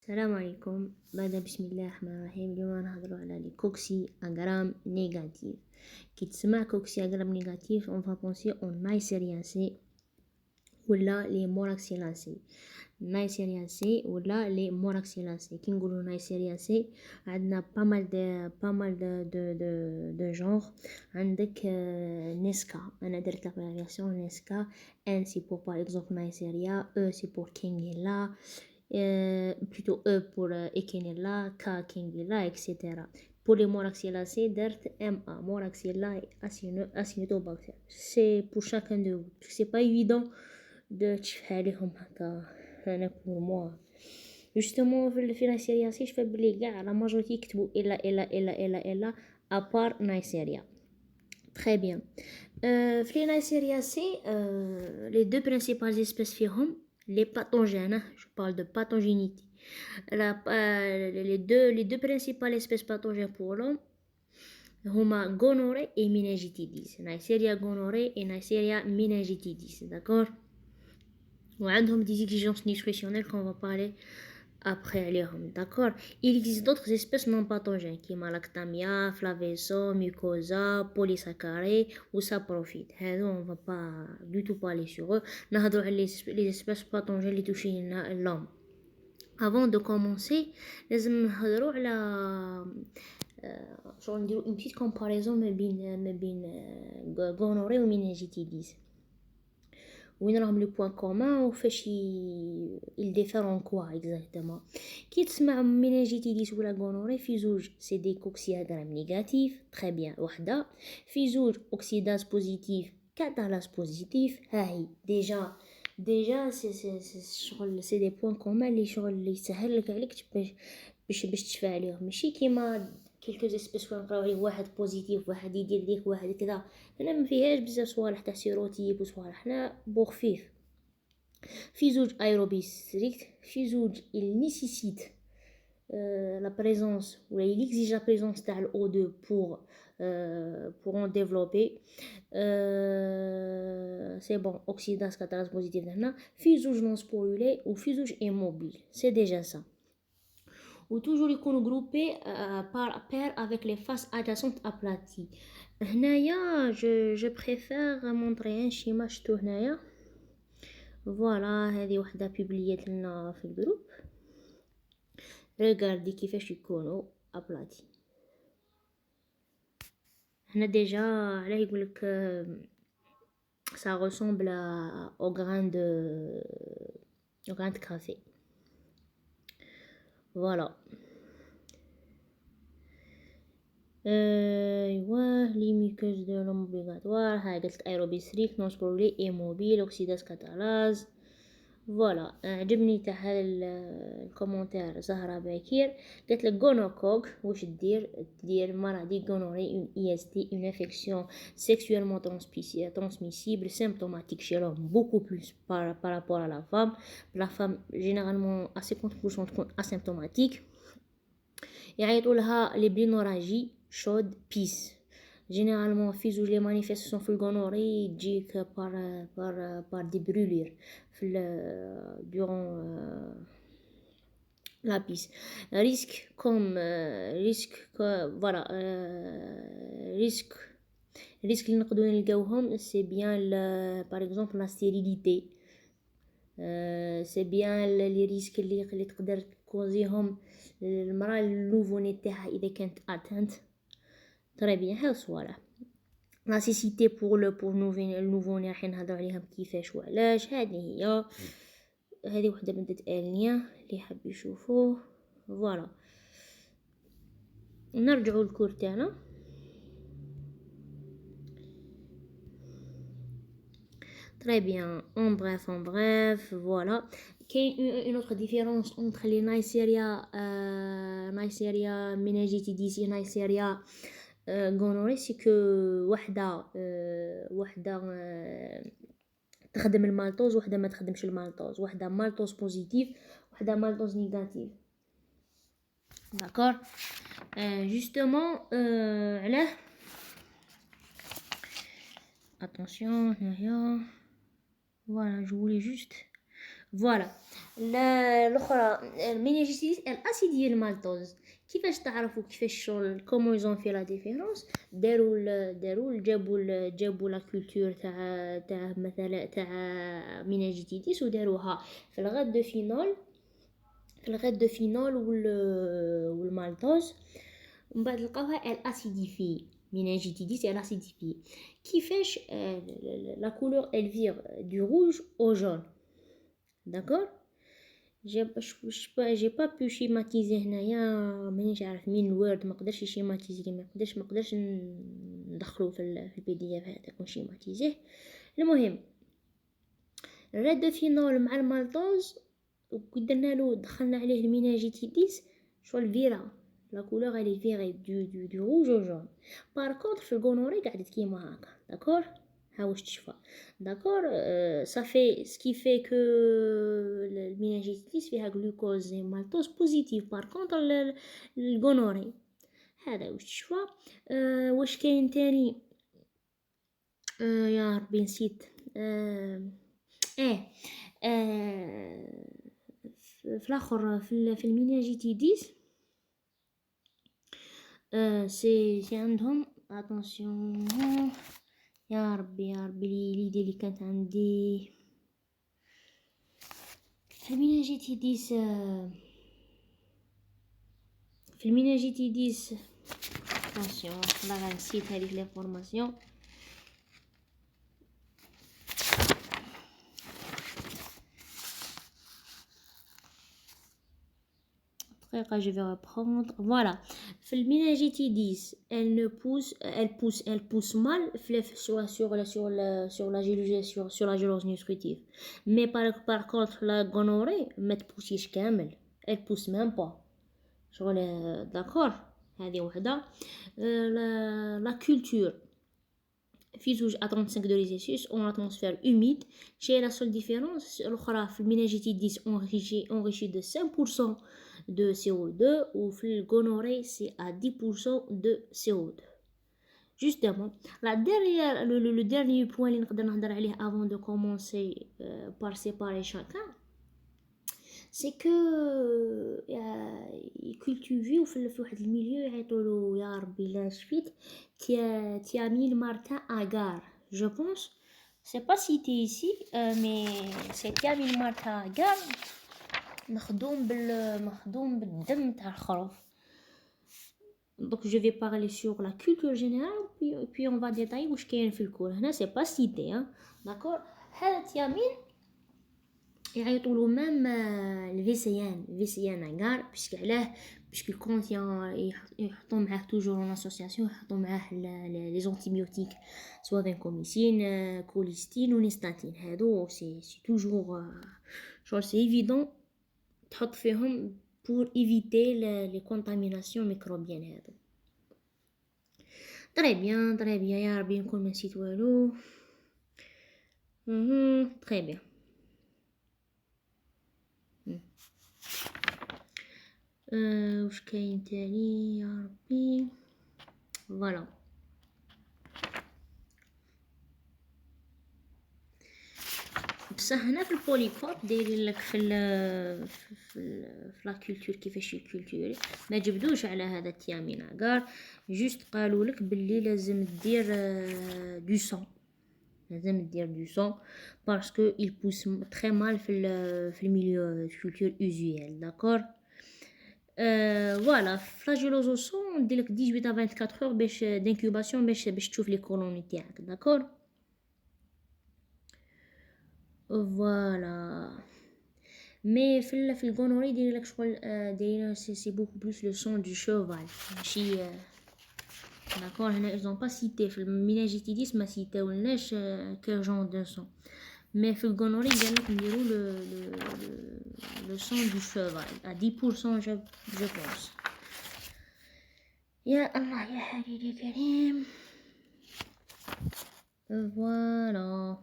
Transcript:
السلام عليكم. بعد بسم الله الرحمن الرحيم. اليوم نهضروا على لي كوكسي اغرام نيجاتيف. كي تسمع كوكسي اغرام نيجاتيف اون فابونسي اون نايسيريانسي ولا لي موراكسيلانسي. نايسيريانسي ولا لي موراكسيلانسي. كي نقولوا نايسيريانسي عندنا بامال دو جونغ. عندك نيسكا، انا درت لابرياسيون نيسكا. ان سي بور باغ اكزومبل نايسيريا، او سي بور كينغيلا، plutôt E pour Ekenella, K Kingila, etc. Pour les moraxillacées, DERT, MA, moraxilla et Acinetobacter. C'est pour chacun de vous. Parce que c'est pas évident de تشفها لهم هكا. أنا pour moi. Justement, في نيسيرياسي شفت بلي كاع la majorité يكتبوا إلا à part Neisseria. Très bien. في les Neisseriacées, les deux principales espèces فيهم les pathogènes, je parle de pathogénité. Les deux principales espèces pathogènes pour l'homme, هما gonorrhée et méningitidis. Neisseria gonorrhée et Neisseria méningitidis, d'accord? وعندهم des exigences nutritionnelles qu'on va parler après عليهم, d'accord? Il existe d'autres espèces non pathogènes qui sont Lactamia, Flaveso, Mucosa, Polysaccharides ou Saprophytes. On va pas du tout parler sur eux. نهضروا على les espèces pathogènes اللي touchent l'homme. Avant de commencer, لازم نهضروا على شغل نديرو une petite comparaison ما بين gonorrhée و méningitidis. وين راهم لي بوين كومون وفاش il diffère en quoi exactement. كي تسمع مينينجيتيديس ولا غونوري في زوج سي دي كوكسياغرام نيجاتيف تري بيان وحده، في زوج اوكسيداز بوزيتيف كاتالاز بوزيتيف. هاهي ديجا سي شغل سي دي بوين كومون لي شغل لي يسهل لك عليك باش تشفى عليهم. ماشي كيما كيلكو اسبيس وين نقراو عليه واحد بوزيتيف واحد يدير ليك واحد كذا. هنا ما فيهاش بزاف صوالح تاع سيروتيب وصوالح، حنا بوخفيف. في زوج ايروبي ستريكت، في زوج il nécessite la présence ou il exige la présence تاع الO2 pour en développer. C'est bon, oxydase catalase positive هنا. في زوج non sporulés ou في زوج immobile. C'est déjà ça. Ou toujours يكونوا groupés par paire avec les faces adjacentes aplaties. هنايا je préfère montrer un schéma شتو هنايا. فوالا هذه وحده بيبليات لنا في الجروب. ريغاردي كيفاش يكونوا ابلاتي. هنا ديجا علاه يقولك ça ressemble au grain de café. Voilà. les muqueuses de l'homme obligatoire. هاي قلت aérobie strict, non sporulé, immobile, oxydase catalase. فوالا. عجبني تاع هذا الكومونتير زهرة باكير. قالت لك غونوكوك واش دير مرض غونوري اون اي اس تي اون انفيكسيون سيكسويلمون transmissible symptomatique chez l'homme beaucoup plus par rapport à la femme généralement à 50% تكون asymptomatique. يعيطوا لها لي بلينوراجي شود بيس. جينيرالمون في زوج لي مانيفيستاسيون في الغونوري تجيك بار دي برولير في دورون لا بيس. ريسك كوم ريسك فوالا ريسك اللي نقدروا نلقاوهم سي بيان بار اكزومبل لا ستيريليتي. سي بيان لي ريسك اللي تقدر تكوزيهم المراه النوفوني تاعها اذا كانت اتنت. تري بيان هاو صوالح. لا سيسيتي بور النوفوني راح نهضر عليها كيفاش وعلاش. هذه وحده من الالنيه اللي حاب يشوفوه. فوالا نرجعوا للكور تاعنا. Très bien, en bref, voilà. Qu'il y a une autre différence entre les Neisseria meningitidis et Neisseria gonorrhea, c'est que وحدة تخدم المالتوز وحدة ما تخدمش المالتوز. وحدة مالتوز بوزيتيف وحدة مالتوز نيجاتيف. D'accord. Justement, علاه attention هنايا. Voilà, je voulais juste فوالا. الاخرى المينيجيتيديس الاسيد ديال المالتوز. كيفاش تعرفوا كيفاش شغل كومون يزون في لا ديفيرونس؟ جابوا لا كولتور تاع مثلا تاع مينيجيتيديس وداروها في الغاد دو فينول، والمالتوز، ومن بعد لقاوها الاسيديفي مينيجيتيديس الاسيديفي. كيفاش لا كولور الفير دو روج او جون. داكور. j'ai pas pu schématiser هنايا، مانيش عارف مين الوورد، ما قدرش يشيماتيزي، ما قدرش ندخلو في البي دي اف هذاك ونشيماتيزيه. المهم الريد دو فينول مع المالتوز ودرنا له دخلنا عليه الميناجيتيديس شغل فيرا لا كولور الي فيري دو روج او جون. بار كونطر في الغونوري قعدت كيما هكا. داكور. ها واش تشفى. داكور. صافي سكي في كو الميناجيتيس فيها غلوكوز مالتوز بوزيتيف، بار كونطر الغونوري هذا واش تشفى. واش كاين تاني؟ يا ربي نسيت. في الاخر في الميناجيتيديس سي عندهم اتونسيون. يا ربي ليدي اللي كانت عندي في الميناجيتيديس اتونسيون لا نسيت هذيك لي فورماسيون. دقيقة je vais reprendre. Voilà. في الميناجيتيديس elle pousse mal sur la gélose nutritive. Mais par contre la gonorrhée ما تبوسيش كامل. Elle pousse même pas. شغل d'accord. هذه وحدة. la culture في زوج à 35 degrés Celsius en atmosphère humide. J'ai la seule différence الأخرى في الميناجيتيديس enrichi de 5% de CO2 ou في الغونوري c'est à 10% de CO2. Justement, le dernier point اللي نقدر نهضر عليه avant de commencer par séparer chacun, c'est que يكولتيفيو في واحد الميليو يعيطولو يا ربي لا شفيت Thiamine Martin Agar, je pense. C'est pas cité ici, mais c'est Thiamine Martin Agar مخدوم بالدم تاع الخروف. Donc je vais parler sur la culture générale puis on va détailler واش كاين في الكول. هنا c'est pas cité hein. D'accord. هذا Thiamine يعيطولو ميم الفيسيان اغار باسكو علاه باسكو الكونتيان يحطوا معاه توجور اون اسوسياسيون، يحطوا معاه لي زونتيبيوتيك سوا فانكوميسين كوليستين ونيستاتين. هادو سي توجور شغل سي ايفيدون تحط فيهم pour éviter les contaminations microbiennes هادو. très bien يا ربي نكون ما نسيت والو. très bien. واش كاين تاني يا ربي؟ فوالا. بصح هنا في البوليكوب دايرين لك في لا كولتور كيفاش يكولتوري، ما جبدوش على هذا التيامين اغار، جوست قالوا لك باللي لازم دير دو سون، باسكو il pousse très mal في الميليو كولتور اوزيال. داكور. فوالا. فلاجيلوز او سون دير لك 18 à 24 heures باش دانكوباسيون باش تشوف لي كولوني تاعك. داكور. فوالا. مي في الغونوري داير لك شغل داير سي بوكو بلوس لو سون دو شوفال ماشي. داكور. هنا ايزون با سيتي في الميناجيتيديس ما سيتاولناش كير جون دو سون، مي في الغونوري قال لك نديرو لو سون دو شوفال à 10% جو بونس. يا الله يا حبيبي كريم. فوالا.